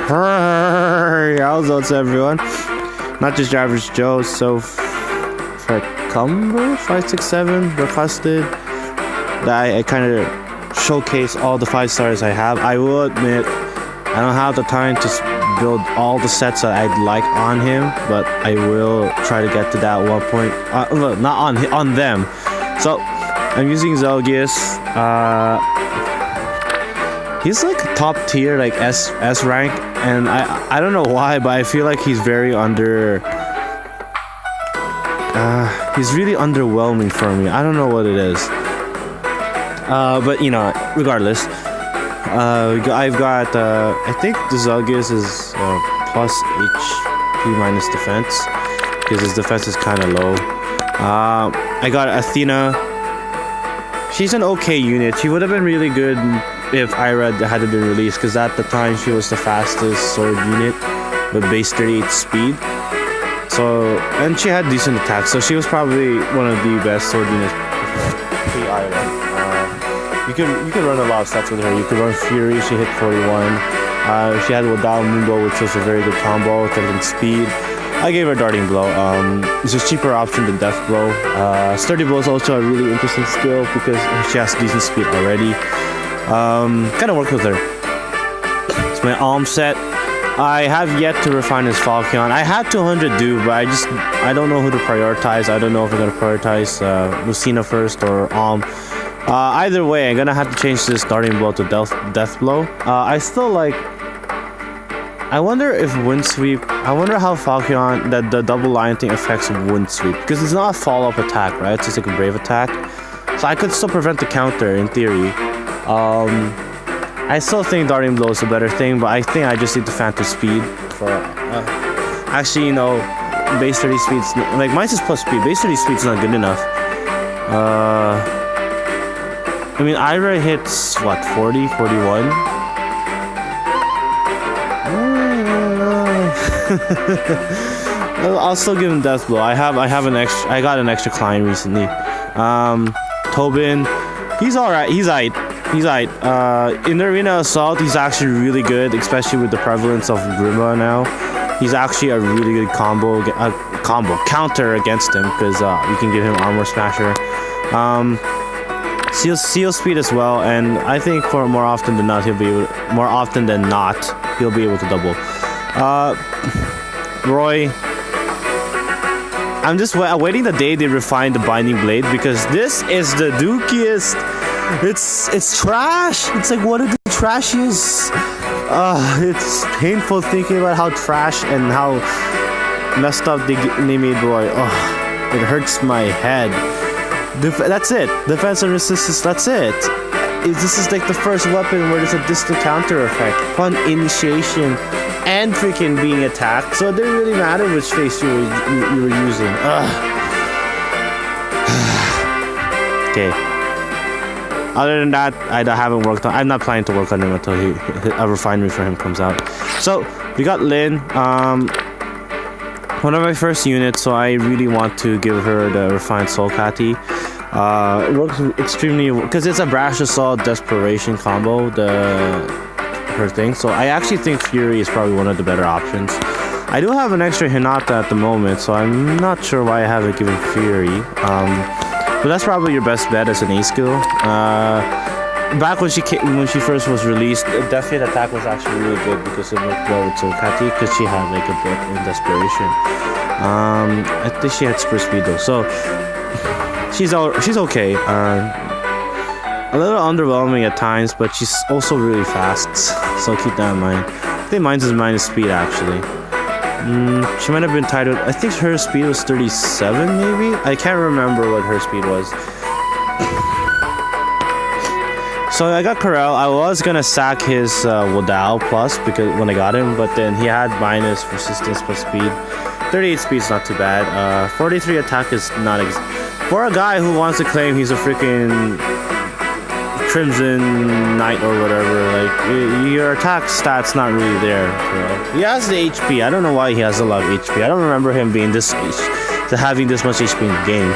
How's up, everyone? Not just your average Joe. So, for Cumber 567 requested that I kind of showcase all the 5 stars I have. I will admit I don't have the time to build all the sets that I'd like on him, but I will try to get to that one point. Not on them. So I'm using Zelgius. He's like top tier, like S rank, and I don't know why, but I feel like he's very under. He's really underwhelming for me. I don't know what it is. But you know, regardless, I've got. I think the Zelgius is plus HP minus defense because his defense is kind of low. I got Athena. She's an okay unit. She would have been really good if Irad hadn't been released, because at the time she was the fastest sword unit with base 38 speed. So, and she had decent attacks, so she was probably one of the best sword units pre-Irad. You could run a lot of stats with her. You could run Fury. She hit 41. She had Wadao Moonbow, which was a very good combo with speed. I gave her Darting Blow. It's a cheaper option than Death Blow. Sturdy Blow is also a really interesting skill because she has decent speed already. Kind of work with her. It's my Alm set. I have yet to refine his Falcon. I had 200 do, but I don't know who to prioritize. I don't know if I'm gonna prioritize Lucina first or Alm. Either way, I'm gonna have to change this Darting Blow to Death Blow. I still like. I wonder if Wind Sweep. I wonder how Falcon that the double line thing affects Wind Sweep, because it's not a follow-up attack, right? It's just like a brave attack, so I could still prevent the counter in theory. I still think Darting Blow is a better thing, but I think I just need the Phantom Speed for. Actually, you know, base 30 speed's like mine's is plus speed. Base 30 speed's not good enough. I mean, Ira hits what 40, 41. I'll still give him Death Blow. I got an extra client recently. Tobin, he's alright. He's aight. In the Arena Assault, he's actually really good, especially with the prevalence of Grimba now. He's actually a really good counter against him, because you can give him Armor Smasher. Seal Speed as well, and I think for more often than not he'll be able to double. Roy, I'm just awaiting the day they refine the Binding Blade, because this is the dookiest. It's trash. It's like one of the trashiest. It's painful thinking about how trash and how messed up they made Roy. It hurts my head. That's it. Defense and resistance. That's it. This is like the first weapon where there's a distant counter effect upon initiation and freaking being attacked. So it didn't really matter which face you were using. Okay. Other than that, I'm not planning to work on him until a refinery for him comes out. So we got Lynn. One of my first units, so I really want to give her the refined Soul Catty. It works extremely because it's a Brash Assault Desperation combo, her thing. So I actually think Fury is probably one of the better options. I do have an extra Hinata at the moment, so I'm not sure why I haven't given Fury. But that's probably your best bet as an A skill. Back when she first was released, Death Hit attack was actually really good because it worked well with Soul Catty, because she had like a book in Desperation. I think she had Super Speed though, so she's okay. A little underwhelming at times, but she's also really fast, so keep that in mind. I think mine's is minus speed actually. She might have been titled. I think her speed was 37, maybe. I can't remember what her speed was. So I got Corel. I was gonna sack his Wadao plus because when I got him, but then he had minus resistance plus speed. 38 speed is not too bad. 43 attack is not for a guy who wants to claim he's a freaking Crimson Knight or whatever. Like your attack stats not really there. He has the HP. I don't know why he has a lot of HP. I don't remember him being having this much HP in the game.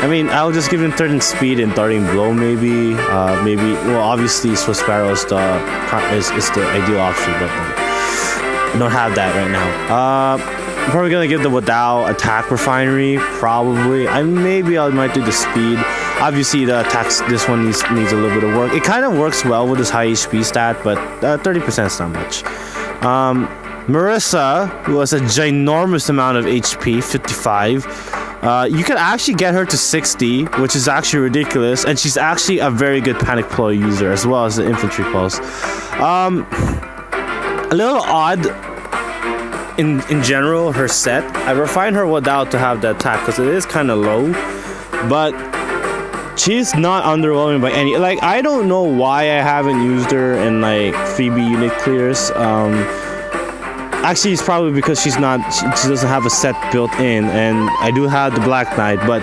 I mean, I'll just give him threatened speed and darting blow, maybe. Well, obviously, Swift Sparrow is the ideal option, but I don't have that right now. I'm probably gonna give the Wadao attack refinery, probably. I might do the speed. Obviously, the attacks, this one needs a little bit of work. It kind of works well with this high HP stat, but 30% is not much. Marissa, who has a ginormous amount of HP, 55. You can actually get her to 60, which is actually ridiculous, and she's actually a very good Panic Ploy user, as well as the Infantry Pulse. A little odd in general, her set. I refined her Wadao to have the attack, because it is kind of low, but she's not underwhelming by any. Like, I don't know why I haven't used her in like freebie unit clears. Actually, it's probably because she doesn't have a set built in, and I do have the Black Knight, but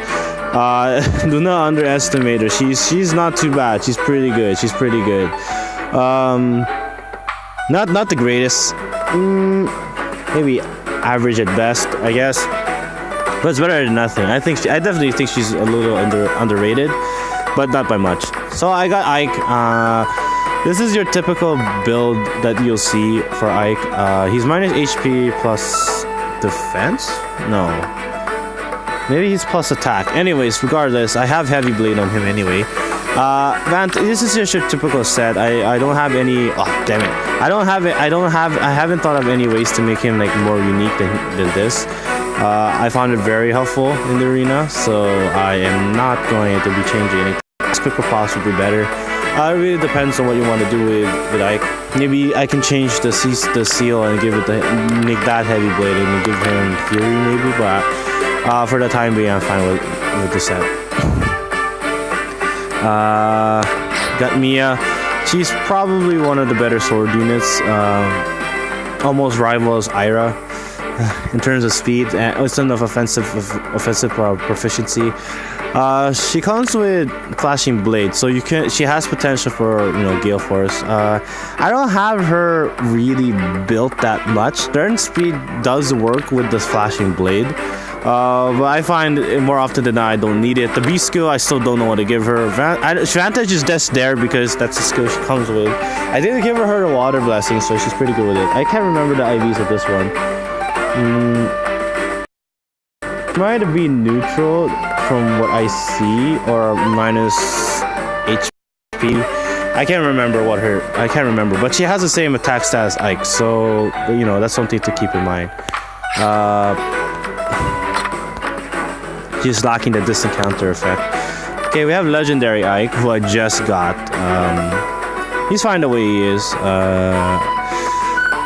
do not underestimate her. She's not too bad. She's pretty good. Not the greatest. Maybe average at best, I guess. But it's better than nothing. I definitely think she's a little underrated, but not by much. So I got Ike. This is your typical build that you'll see for Ike. He's minus HP plus defense? No. Maybe he's plus attack. Anyways, regardless, I have Heavy Blade on him anyway. This is just your typical set. I don't have any. Oh, damn it! I haven't thought of any ways to make him like more unique than this. I found it very helpful in the arena, so I am not going to be changing anything. Quicker Pass would be better. It really depends on what you want to do with Ike. Maybe I can change the seal and make that Heavy Blade and give him Fury maybe, but for the time being, I'm fine with the set. Got Mia. She's probably one of the better sword units. Almost rivals Ira in terms of speed and of offensive proficiency. She comes with Flashing Blade, so she has potential for Gale Force. I don't have her really built that much. Turn speed does work with this Flashing Blade. But I find more often than not I don't need it. The B skill, I still don't know what to give her. Vantage is just there because that's the skill she comes with. I did give her the Water Blessing, so she's pretty good with it. I can't remember the IVs of this one. Might be neutral from what I see, or minus HP. I can't remember, but she has the same attack stat as Ike, so that's something to keep in mind. She's lacking the distant counter effect. Okay, we have Legendary Ike, who I just got. He's fine the way he is.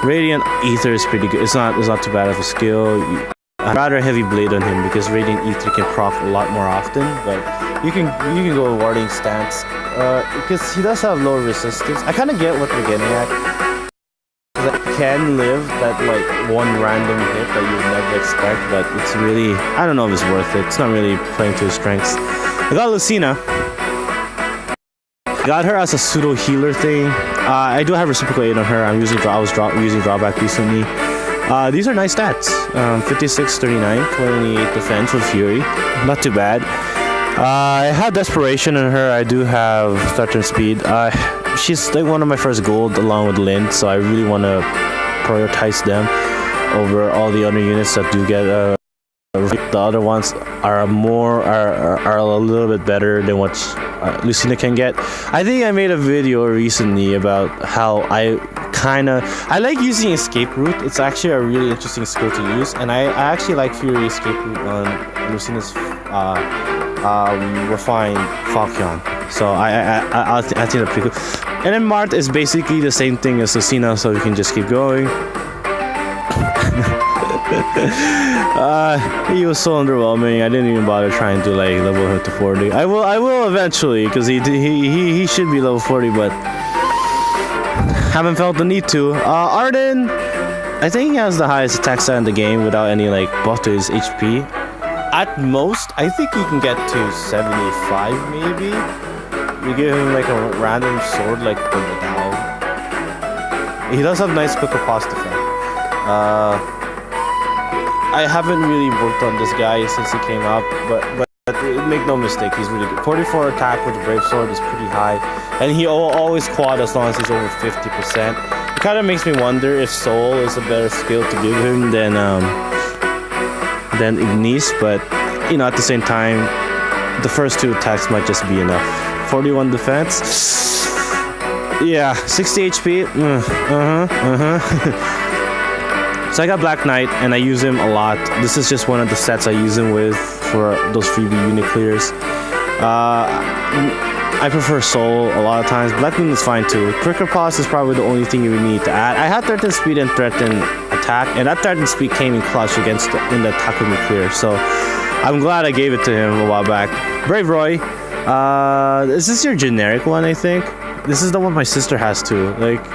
Radiant Ether is pretty good. It's not too bad of a skill. I'd rather Heavy Blade on him because Radiant Ether can proc a lot more often. But you can go Warding Stance because he does have low resistance. I kind of get what they're getting at. That can live that like one random hit that you never expect, but it's really, I don't know if it's worth it. It's not really playing to his strengths. I got Lucina. Got her as a pseudo healer thing. I do have Reciprocal Aid on her. I was using Drawback recently. These are nice stats. 56, 39, 28 defense with Fury. Not too bad. I have Desperation on her. I do have Starter Speed. She's like one of my first gold along with Lynn, so I really want to prioritize them over all the other units that do get the other ones are a little bit better than what Lucina can get. I think I made a video recently about how I like using Escape Route. It's actually a really interesting skill to use, and I actually like Fury Escape Route on Lucina's refined Falchion. So I think that's pretty cool. And then Mart is basically the same thing as Lucina, so we can just keep going. He was so underwhelming. I didn't even bother trying to like level him to 40. I will eventually, because he should be level 40, but haven't felt the need to. Arden, I think he has the highest attack stat in the game without any like buff to his HP. At most, I think he can get to 75 maybe. You give him like a random sword like the Wadao. He does have nice quick riposte effect. I haven't really worked on this guy since he came up, but make no mistake, he's really good. 44 attack with the Brave Sword is pretty high, and he always quad as long as he's over 50%. It kind of makes me wonder if Soul is a better skill to give him than Ignis, but you know, at the same time, the first 2 attacks might just be enough. 41 defense. Yeah, 60 HP. So I got Black Knight, and I use him a lot. This is just one of the sets I use him with for those freebie unit clears. I prefer Soul a lot of times. Black Moon is fine too. Quicker Pause is probably the only thing you would need to add. I had Threaten Speed and Threaten Attack, and that Threaten Speed came in clutch against in the Takumi clear. So I'm glad I gave it to him a while back. Brave Roy. Is this your generic one? I think this is the one my sister has too. Like.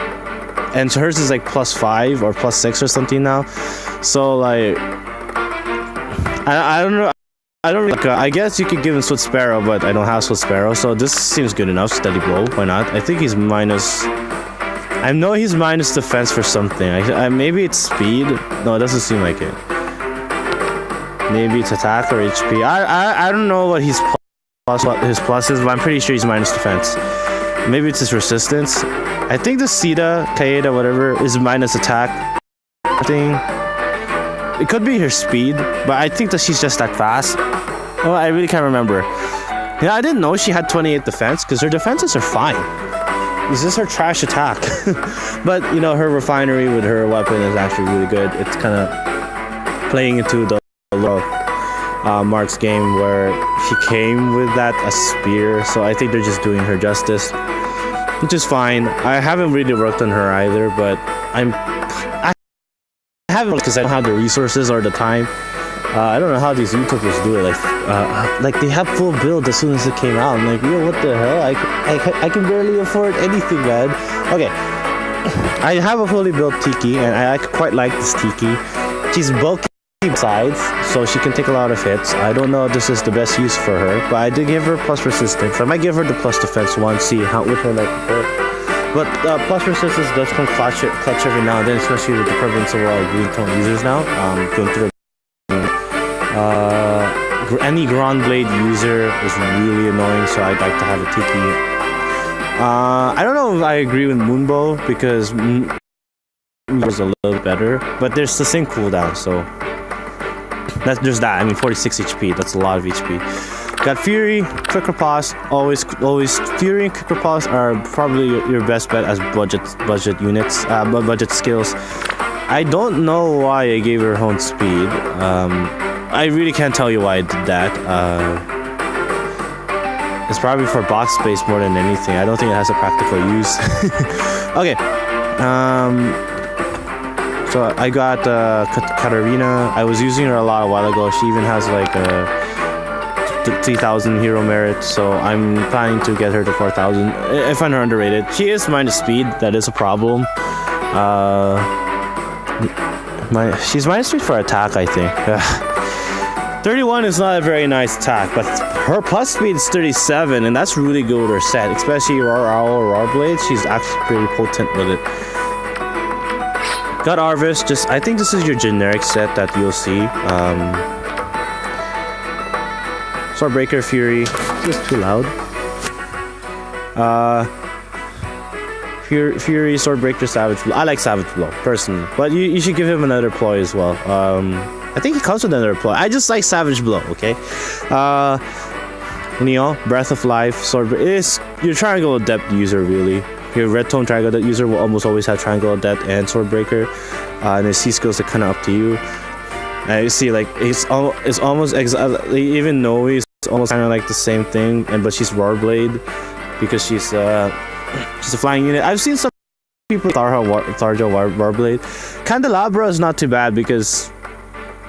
And hers is like +5 or +6 or something now. So like, I don't know. I don't really, I guess you could give him Swift Sparrow, but I don't have Swift Sparrow, so this seems good enough. Steady Blow, why not? I think he's minus. I know he's minus defense for something. Maybe it's speed. No, it doesn't seem like it. Maybe it's attack or HP. I don't know what his plus is, but I'm pretty sure he's minus defense. Maybe it's his resistance. I think the Kaeda, whatever, is minus attack thing. It could be her speed, but I think that she's just that fast. Oh, I really can't remember. Yeah, I didn't know she had 28 defense, because her defenses are fine. It's just her trash attack. But, you know, her refinery with her weapon is actually really good. It's kind of playing into the Mark's game where she came with that, a spear. So I think they're just doing her justice. Which is fine. I haven't really worked on her either, but I haven't because I don't have the resources or the time. I don't know how these YouTubers do it. Like they have full build as soon as it came out. I'm like, yo, what the hell? I can barely afford anything, man. Okay, I have a fully built Tiki, and I quite like this Tiki. She's bulky sides, so she can take a lot of hits. I don't know if this is the best use for her, but I did give her plus resistance. I might give her the plus defense one, see how which one I prefer. But plus resistance does come clutch every now and then, especially with the prevalence of all green tone users now. Going through any Grand Blade user is really annoying, so I'd like to have a Tiki. I don't know if I agree with Moonbow because was a little better, but there's the same cooldown, so. There's that. I mean, 46 HP. That's a lot of HP. Got Fury, Quick Riposte. Always Fury and Quick Riposte are probably your best bet as budget units, budget skills. I don't know why I gave her own speed. I really can't tell you why I did that. It's probably for box space more than anything. I don't think it has a practical use. Okay. So I got Katarina. I was using her a lot a while ago. She even has like a 3,000 hero merit, so I'm planning to get her to 4,000. I find her underrated. She is minus speed. That is a problem. She's minus speed for attack, I think. 31 is not a very nice attack, but her plus speed is 37, and that's really good with her set, especially Roar Owl or Roar Blade. She's actually pretty potent with it. Got Arvis. I think this is your generic set that you'll see. Swordbreaker, Fury. Just too loud. Fury, Swordbreaker, Savage Blow. I like Savage Blow personally, but you should give him another ploy as well. I think he comes with another ploy. I just like Savage Blow. Okay. Neo, Breath of Life, Sword. Your Triangle of Depth user really. Your Red Tone Triangle Depth user will almost always have Triangle of Depth and Swordbreaker, and his C skills are kind of up to you. You see, like it's almost even Noe is almost kind of like the same thing, but she's Roar Blade because she's a flying unit. I've seen some people Tharja Roar Blade. Candelabra is not too bad because,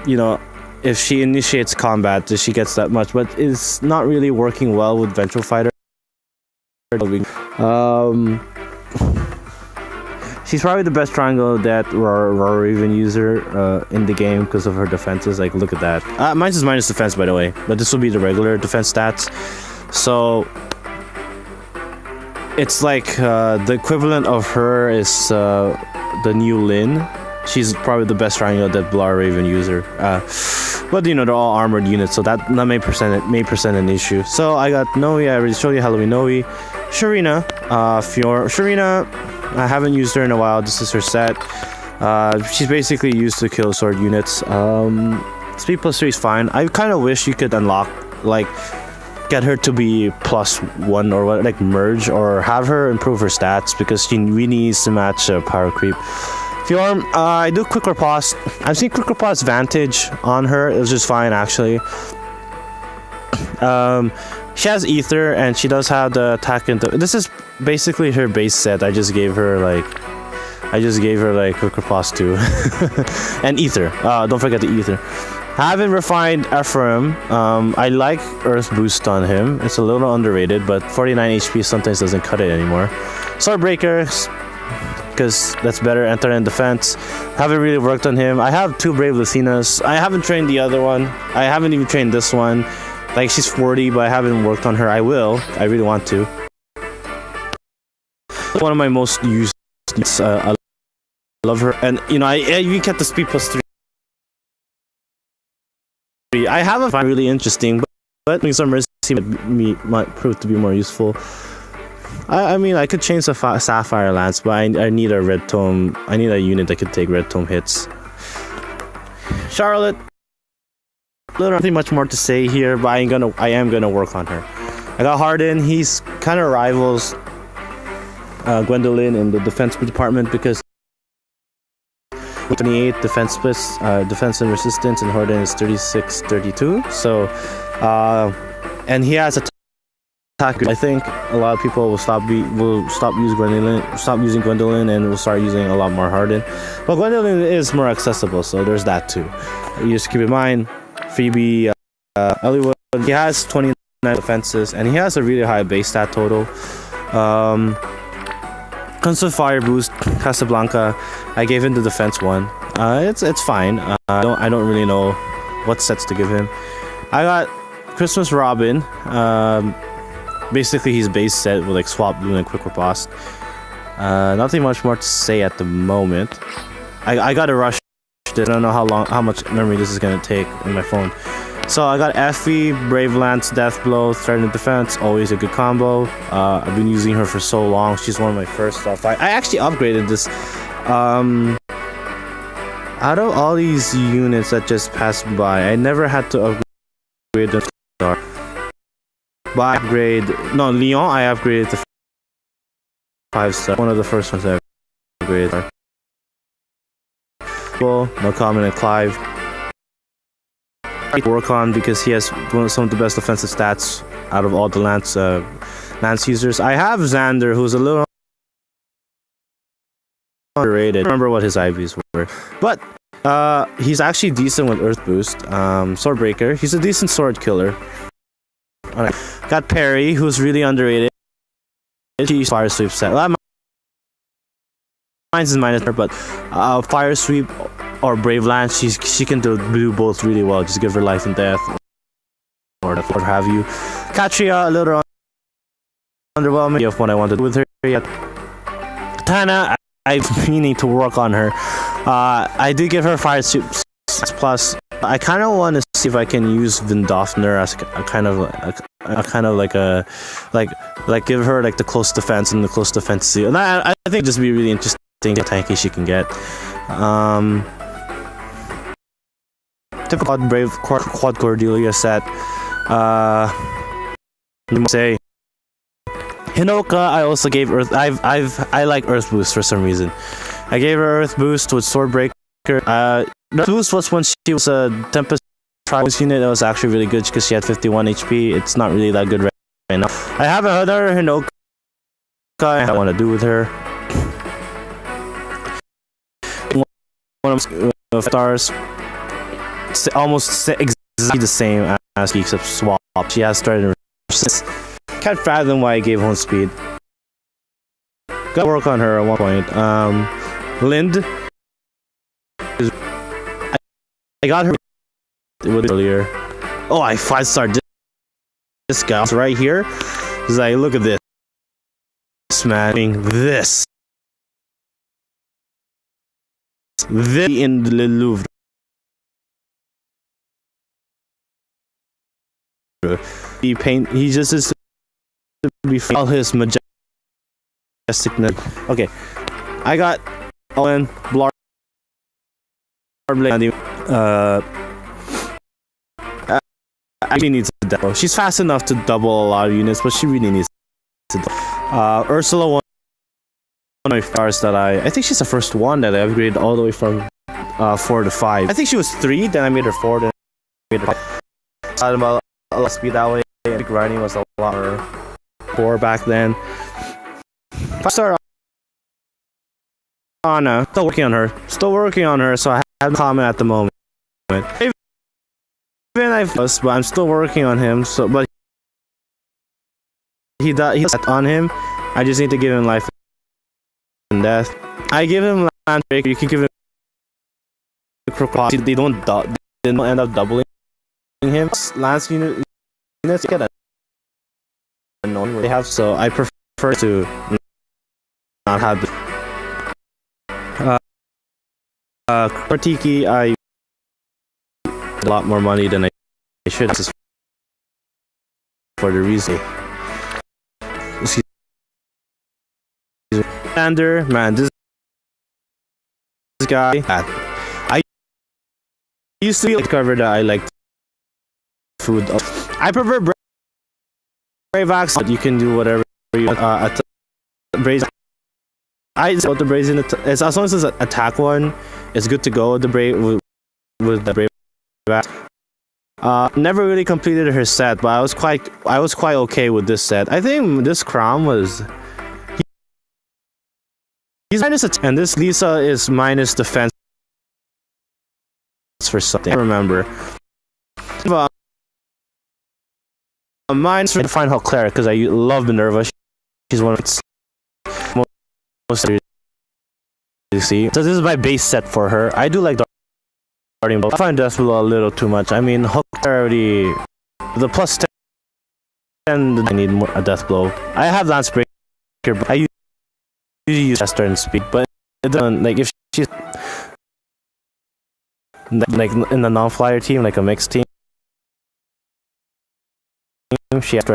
you know, if she initiates combat, she gets that much, but it's not really working well with Ventral Fighter. She's probably the best Triangle of Death Roar Raven user in the game because of her defenses. Like, look at that. Mine's is minus defense, by the way, but this will be the regular defense stats. So it's like the equivalent of her is the new Lin. She's probably the best Triangle of Death Roar Raven user. But you know, they're all armored units, so that may present an issue. So I got Noe. I already showed you Halloween Noe. Shurina, Shurina, I haven't used her in a while. This is her set. She's basically used to kill sword units. Speed plus 3 is fine. I kind of wish you could unlock, like, get her to be +1 or what, like merge, or have her improve her stats, because she really needs to match power creep. Fjorm, I do quick riposte. I've seen quick riposte Vantage on her. It was just fine, actually. She has ether, and she does have the attack into. This is basically her base set. I just gave her like quick riposte too, and ether. Don't forget the ether. Haven't refined Ephraim. I like Earth Boost on him. It's a little underrated, but 49 HP sometimes doesn't cut it anymore. Swordbreaker, because that's better. Enter and defense. Haven't really worked on him. I have 2 Brave Lucinas. I haven't trained the other one. I haven't even trained this one. Like, she's 40, but I haven't worked on her. I will. I really want to. One of my most used. I love her, and you know, you get the speed plus 3. I have a find really interesting, but some mercy might prove to be more useful. I mean, I could change the Sapphire Lance, but I need a red tome. I need a unit that could take red tome hits. Charlotte. Nothing much more to say here, but I am gonna work on her. I got Harden. He's kind of rivals Gwendolyn in the defense department, because 28 defense splits, defense and resistance, and Harden is 36-32. So, and he has attack. I think a lot of people will stop using Gwendolyn, and will start using a lot more Harden. But Gwendolyn is more accessible, so there's that too. You just keep in mind. Phoebe, Elliewood, he has 29 defenses, and he has a really high base stat total. Comes with Fire Boost, Casablanca. I gave him the defense one. It's fine. I don't really know what sets to give him. I got Christmas Robin. Basically his base set with like Swap Bloom and Quick Riposte. Nothing much more to say at the moment. I gotta rush. I don't know how much memory this is gonna take in my phone. So I got Effie, Brave Lance, Death Blow, Threatened Defense, always a good combo. I've been using her for so long. She's one of my first stuff. I actually upgraded this. Out of all these units that just passed by, I never had to upgrade them. But I Leon, I upgraded to 5-star. One of the first ones I upgraded. No comment on Clive. Work on, because he has some of the best defensive stats out of all the Lance users. I have Xander, who's a little underrated. I don't remember what his IVs were, but he's actually decent with Earth Boost. Swordbreaker, he's a decent sword killer. Alright. Got Perry, who's really underrated. She's Fire Sweep set. Mine's is minus, but Fire Sweep or Brave Lance, she can do both really well. Just give her life and death, or what have you. Katria, a little underwhelming of what I wanted with her yet. Katana, I'm meaning to work on her. I did give her Fire Sweep plus. I kind of want to see if I can use Vindofner as a kind of like give her like the close defense and the close defense. And I think it'd just be really interesting how tanky she can get. Typical Brave Quad Cordelia set. You say Hinoka. I also gave Earth. I like Earth Boost for some reason. I gave her Earth Boost with Swordbreaker. Earth Boost was when she was a Tempest Trials unit. That was actually really good because she had 51 HP. It's not really that good right now. I have another Hinoka. I want to do with her. One of stars. Almost exactly the same as except swap. She has started. Can't fathom why I gave her speed. Gotta work on her at one point. Lind. I got her earlier. Oh, I 5-starred this guy right here. He's like, look at this, man. This in the Louvre. to be paint. He just is to be all his majesticness. Okay, I got Owen Blar. I really needs to double. She's fast enough to double a lot of units, but she really needs to double. Ursula, one of my stars that I think she's the first one that I upgraded all the way from 4 to 5. I think she was 3, then I made her 4, then I made her 5. So about a lot of speed that way. I think riding was a lot more 4 back then. 5-star Anna, still working on her, so I have a comment at the moment. Even but I'm still working on him. So, but he's on him. I just need to give him life and death. I give him land breaker. You can give him. They don't end up doubling him. Lance units get annoying what they have, so I prefer to not have. Kartiki, I a lot more money than I should for the reason. Xander, man, this guy. I used to discover that I like food. I prefer Bravax, but you can do whatever you want. Brazen. I just go the Brazen. As long as it's an attack one, it's good to go with the with the Bravax. Never really completed her set, but I was quite okay with this set. I think this Crom was he's minus a 10, and this Lisa is minus defense for something. I remember. Mine's for Fine Hawk Cleric because I love Minerva. She's one of its most you see. So this is my base set for her. I do like the Guardian Bolt. I find Deathblow a little too much. I mean, Hook already the plus 10. I need more a Deathblow. I have Lance Breaker, but I usually use Chester and Speed. But it doesn't like if she's like in the non-flyer team, like a mixed team. She has to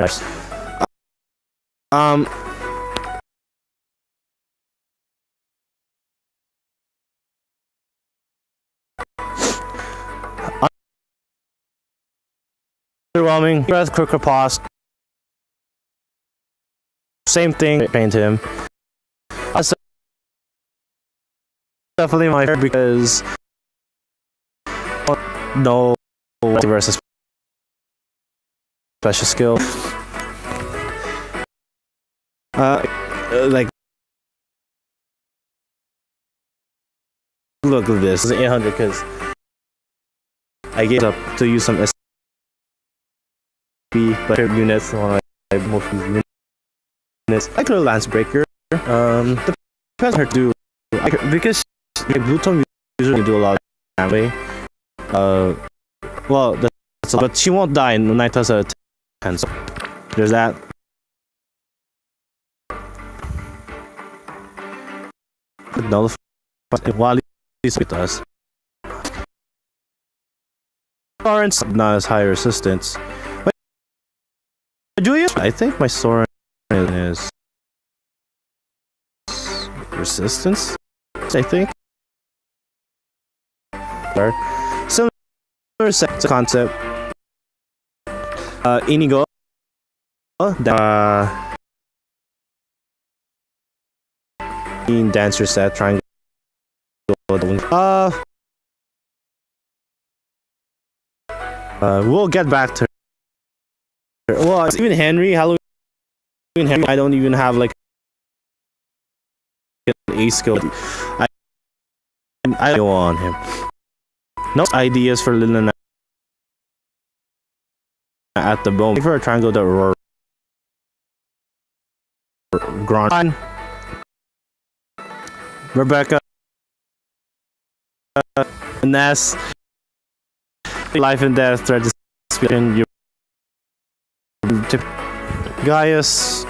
underwhelming. Breath, quicker pause. Same thing. Paint him. That's definitely my favorite because no versus special skill. Like look at this. It's 800 because I gave up to use some SP, but units on like most of these units. I could have Lance Breaker. Depends on her to do because Blue Tone usually do a lot of damage. Well, but she won't die in 9 times out of 10. So there's that. No, while it does. Lawrence not as high resistance. But Julius, I think my Soren is resistance. I think. Similar concept. Inigo. Dancer set trying to we'll get back to her. Well, even Halloween Henry, I don't even have like an A skill. I go on him. No ideas for Lilina at the moment. For a triangle that roar Grand Rebecca Ness life and death thread in your Gaius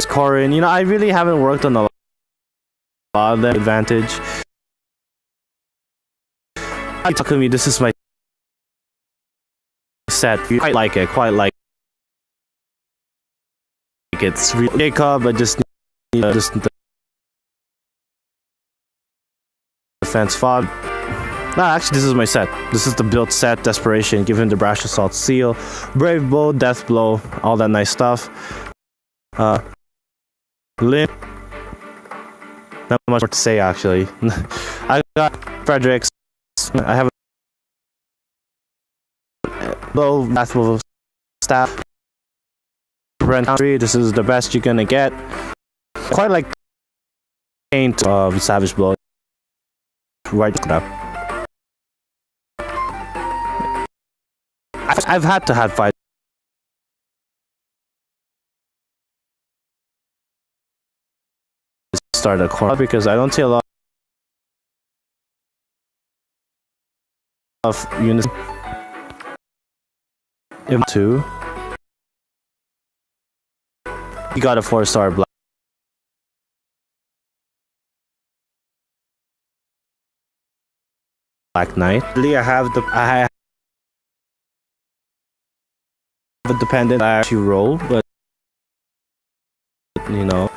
Corin. You know, I really haven't worked on a lot of that advantage. Talk to me, this is my set. Quite like it. Quite like it's really Jacob, but just the defense fog. Nah, actually, this is my set. This is the build set. Desperation, give him the Brash Assault Seal, Brave Bow, Death Blow, all that nice stuff. Limp. Not much more to say actually. I got Fredericks. I have a low Wrathful Staff. Rent 3. This is the best you're gonna get. Quite like Paint of Savage Blow. Right up. I've had to have fight. Start a corner because I don't see a lot of units. M2. He got a 4-star Black Knight. I have a dependent I actually roll, but you know.